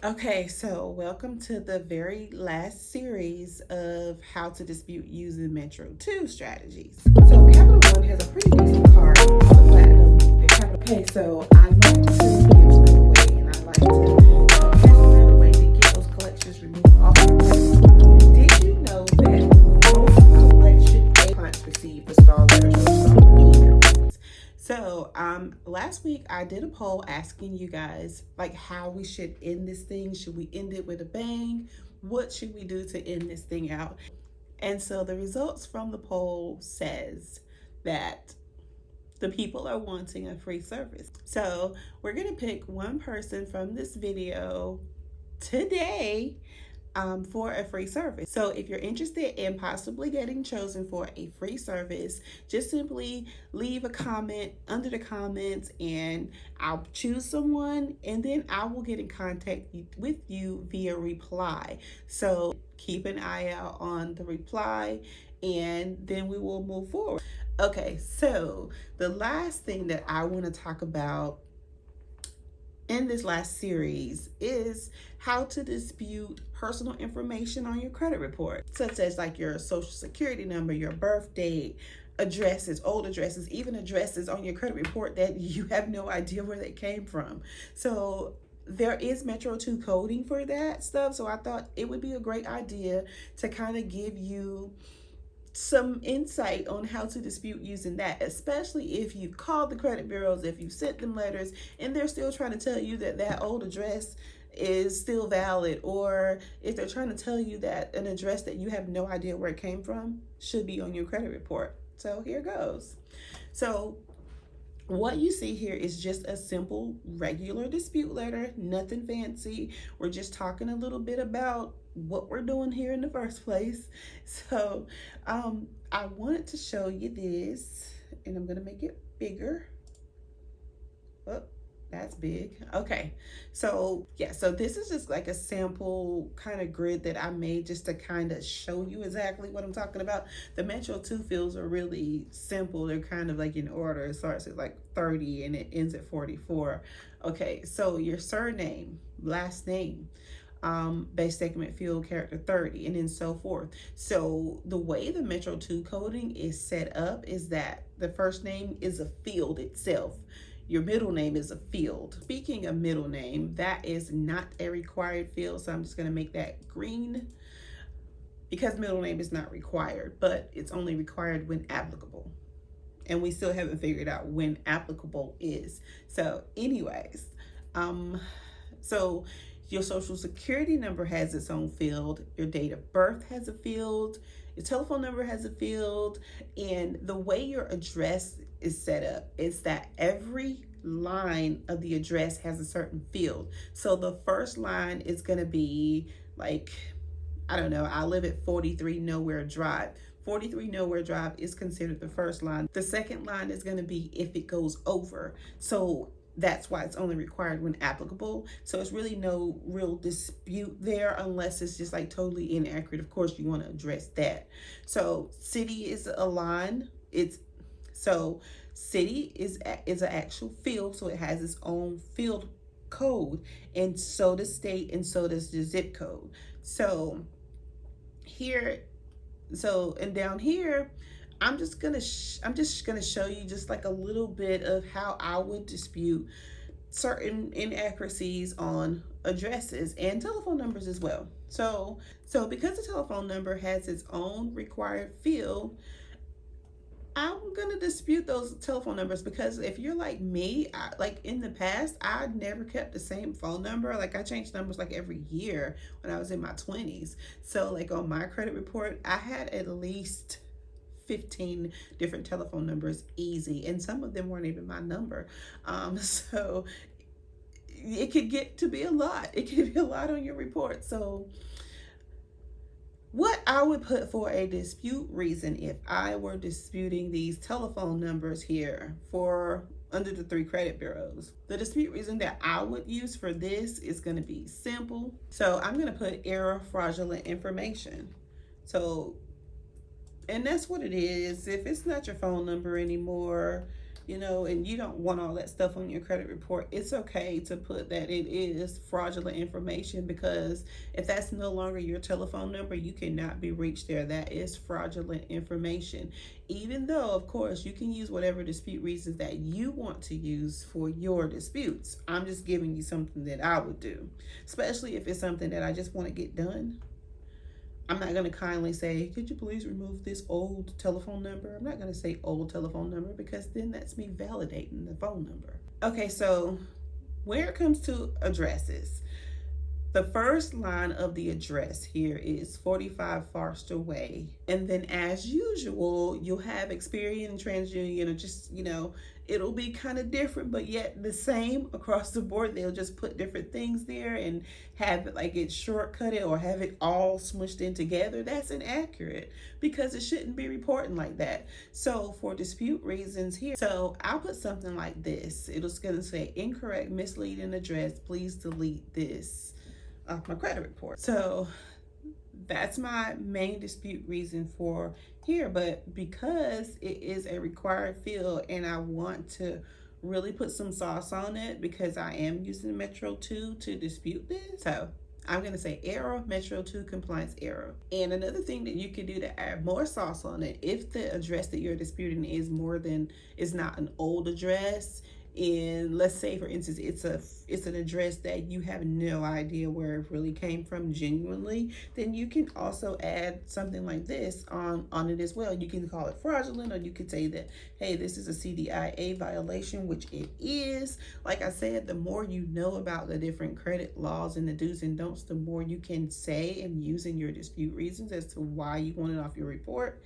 Okay, so welcome to the very last series of how to dispute using Metro 2 strategies. So Capital One has a pretty decent card on the platinum. Okay, so I like to give them away and I like to pass them away to get those collections removed off your credit. Did you know that most collection clients receive the star letters or star emails? So, last week I did a poll asking you guys like how we should end this thing. Should we end it with a bang? What should we do to end this thing out? And so the results from the poll says that the people are wanting a free service. So we're gonna pick one person from this video today for a free service. So if you're interested in possibly getting chosen for a free service, just simply leave a comment under the comments and I'll choose someone and then I will get in contact with you via reply. So keep an eye out on the reply and then we will move forward. Okay, so the last thing that I want to talk about in this last series is how to dispute personal information on your credit report, such as like your social security number, your birth date, addresses, old addresses, even addresses on your credit report that you have no idea where they came from. So there is Metro 2 coding for that stuff. So I thought it would be a great idea to kind of give you some insight on how to dispute using that, especially if you've called the credit bureaus, if you sent them letters and they're still trying to tell you that that old address is still valid, or if they're trying to tell you that an address that you have no idea where it came from should be on your credit report. So here goes. So what you see here is just a simple regular dispute letter, nothing fancy. We're just talking a little bit about what we're doing here in the first place. So I wanted to show you this and I'm gonna make it bigger. Oh, that's big. Okay, so yeah, so this is just like a sample kind of grid that I made just to kind of show you exactly what I'm talking about. The Metro 2 fields are really simple. They're kind of like in order. It starts at like 30 and it ends at 44. Okay, so your surname, last name, base segment field character 30, and then so forth. So the way the Metro 2 coding is set up is that the first name is a field itself. Your middle name is a field. Speaking of middle name, that is not a required field, so I'm just gonna make that green because middle name is not required, but it's only required when applicable. And we still haven't figured out when applicable is. So anyways, so your social security number has its own field, your date of birth has a field, your telephone number has a field, and the way your address is set up is that every line of the address has a certain field. So the first line is going to be like, I don't know, I live at 43 Nowhere Drive. 43 Nowhere Drive is considered the first line. The second line is going to be if it goes over. So that's why it's only required when applicable. So it's really no real dispute there unless it's just like totally inaccurate. Of course, you want to address that. So city is a line. So city is an actual field, so it has its own field code, and so does state, and so does the zip code. So here, and down here, I'm just gonna show you just like a little bit of how I would dispute certain inaccuracies on addresses and telephone numbers as well. So because the telephone number has its own required field, I'm gonna dispute those telephone numbers because if you're like me, like in the past, I never kept the same phone number. Like I changed numbers like every year when I was in my 20s. So like on my credit report, I had at least 15 different telephone numbers easy, and some of them weren't even my number. So it could get to be a lot. It could be a lot on your report. So what I would put for a dispute reason if I were disputing these telephone numbers here for under the 3 credit bureaus. The dispute reason that I would use for this is going to be simple. So I'm going to put error fraudulent information. So, and that's what it is. If it's not your phone number anymore, and you don't want all that stuff on your credit report, it's okay to put that it is fraudulent information, because if that's no longer your telephone number, you cannot be reached there. That is fraudulent information. Even though, of course, you can use whatever dispute reasons that you want to use for your disputes. I'm just giving you something that I would do, especially if it's something that I just want to get done. I'm not going to kindly say, could you please remove this old telephone number? I'm not going to say old telephone number, because then that's me validating the phone number. Okay, so where it comes to addresses, the first line of the address here is 45 Forster Way. And then as usual, you'll have Experian and TransUnion, or just, it'll be kind of different, but yet the same across the board. They'll just put different things there and have it like it's shortcutted or have it all smushed in together. That's inaccurate, because it shouldn't be reporting like that. So for dispute reasons here, so I'll put something like this. It's going to say incorrect, misleading address. Please delete this off my credit report. So that's my main dispute reason for here. But because it is a required field and I want to really put some sauce on it, because I am using Metro 2 to dispute this, so I'm going to say error, Metro 2 compliance error. And another thing that you can do to add more sauce on it, if the address that you're disputing is not an old address, and let's say for instance it's an address that you have no idea where it really came from genuinely, then you can also add something like this on it as well. You can call it fraudulent, or you could say that, hey, this is a CDIA violation, which it is. Like I said, the more you know about the different credit laws and the do's and don'ts, the more you can say and use in your dispute reasons as to why you want it off your report.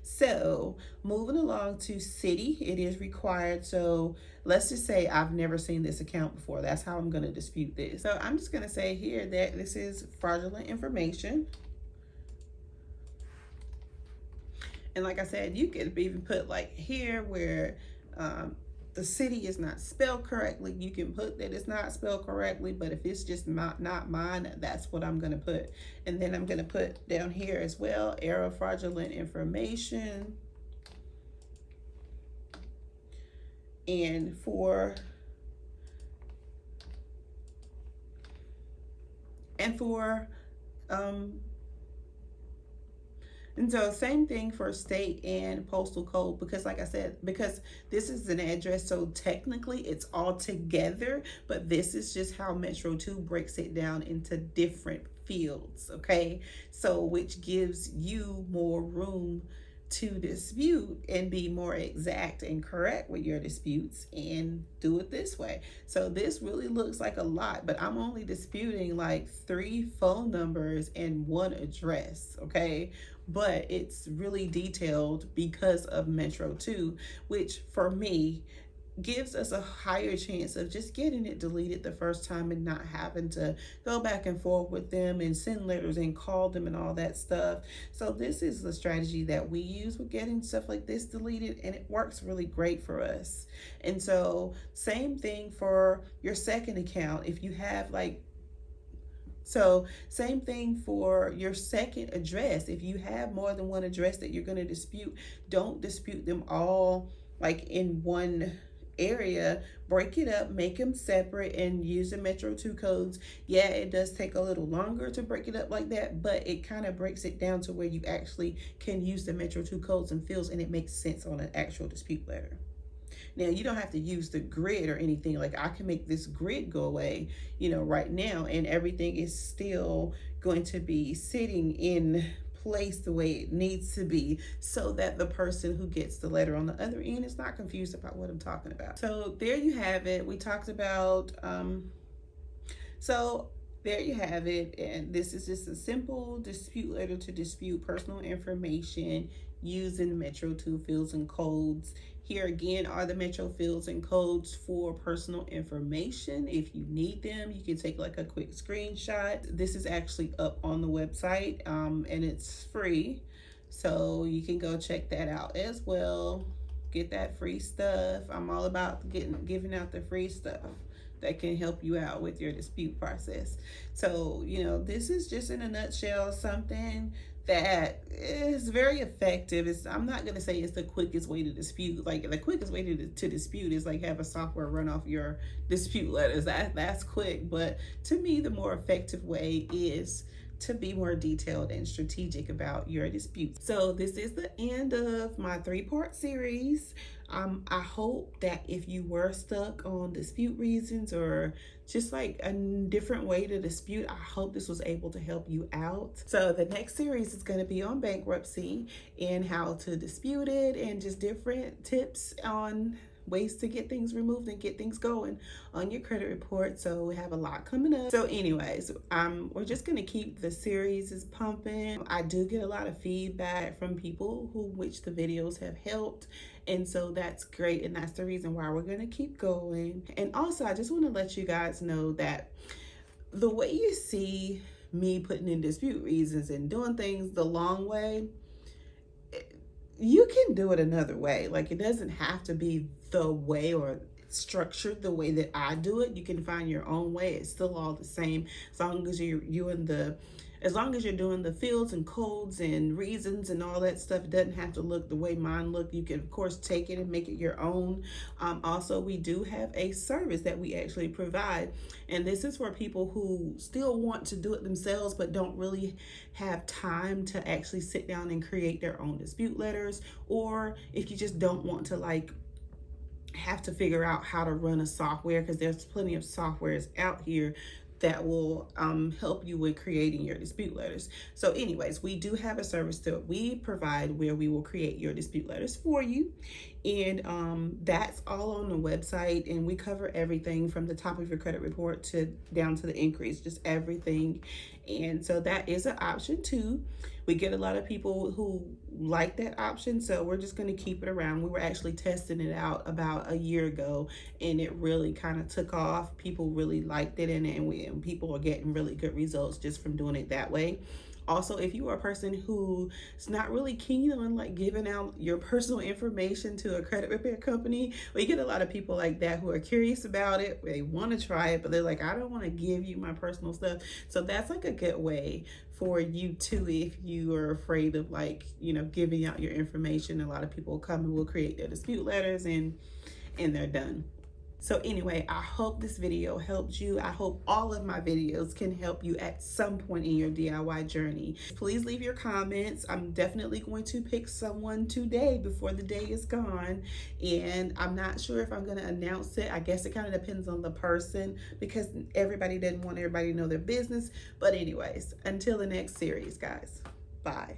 So moving along to city, it is required. So let's just say I've never seen this account before. That's how I'm going to dispute this. So I'm just going to say here that this is fraudulent information. And like I said, you could even put like here where the city is not spelled correctly. You can put that it's not spelled correctly, but if it's just not mine, that's what I'm going to put. And then I'm going to put down here as well, error, fraudulent information. And so same thing for state and postal code, because like I said, because this is an address, so technically it's all together, but this is just how Metro 2 breaks it down into different fields, okay? So which gives you more room to dispute and be more exact and correct with your disputes and do it this way. So this really looks like a lot, but I'm only disputing like 3 phone numbers and 1 address, okay? But it's really detailed because of Metro 2, which for me gives us a higher chance of just getting it deleted the first time and not having to go back and forth with them and send letters and call them and all that stuff. So this is the strategy that we use with getting stuff like this deleted, and it works really great for us. And so same thing for your second account. If you have same thing for your second address. If you have more than 1 address that you're going to dispute, don't dispute them all like in one area. Break it up, make them separate, and use the Metro 2 codes. Yeah, it does take a little longer to break it up like that, but it kind of breaks it down to where you actually can use the Metro 2 codes and fields, and it makes sense on an actual dispute letter. Now, you don't have to use the grid or anything. Like, I can make this grid go away, right now, and everything is still going to be sitting in place the way it needs to be, so that the person who gets the letter on the other end is not confused about what I'm talking about. So there you have it. We talked about, so there you have it. And this is just a simple dispute letter to dispute personal information using Metro 2 fields and codes. Here again are the Metro fields and codes for personal information. If you need them, you can take like a quick screenshot. This is actually up on the website, and it's free. So you can go check that out as well. Get that free stuff. I'm all about giving out the free stuff that can help you out with your dispute process. So, this is just in a nutshell something that is very effective. I'm not going to say it's the quickest way to dispute. Like, the quickest way to dispute is like have a software run off your dispute letters. That's quick. But to me, the more effective way is to be more detailed and strategic about your disputes. So this is the end of my 3-part series. I hope that if you were stuck on dispute reasons or just like a different way to dispute, I hope this was able to help you out. So the next series is going to be on bankruptcy and how to dispute it, and just different tips on ways to get things removed and get things going on your credit report. So we have a lot coming up. So anyways, we're just going to keep the series is pumping. I do get a lot of feedback from people which the videos have helped, and so that's great, and that's the reason why we're going to keep going. And also, I just want to let you guys know that the way you see me putting in dispute reasons and doing things the long way, you can do it another way. Like, it doesn't have to be the way or structured the way that I do it. You can find your own way. It's still all the same, as long as you're doing the fields and codes and reasons and all that stuff. It doesn't have to look the way mine look. You can of course take it and make it your own. Also, we do have a service that we actually provide, and this is for people who still want to do it themselves but don't really have time to actually sit down and create their own dispute letters, or if you just don't want to like have to figure out how to run a software, because there's plenty of softwares out here that will help you with creating your dispute letters. So anyways, we do have a service that we provide where we will create your dispute letters for you, and that's all on the website, and we cover everything from the top of your credit report to down to the increase, just everything. And so that is an option too. We get a lot of people who like that option, so we're just going to keep it around. We were actually testing it out about a year ago, and it really kind of took off. People really liked it, and people are getting really good results just from doing it that way. Also, if you are a person who's not really keen on like giving out your personal information to a credit repair company, we get a lot of people like that who are curious about it. They want to try it, but they're like, I don't want to give you my personal stuff. So that's like a good way for you too, if you are afraid of like, giving out your information. A lot of people come and will create their dispute letters and they're done. So anyway, I hope this video helped you. I hope all of my videos can help you at some point in your DIY journey. Please leave your comments. I'm definitely going to pick someone today before the day is gone. And I'm not sure if I'm going to announce it. I guess it kind of depends on the person, because everybody doesn't want everybody to know their business. But anyways, until the next series, guys. Bye.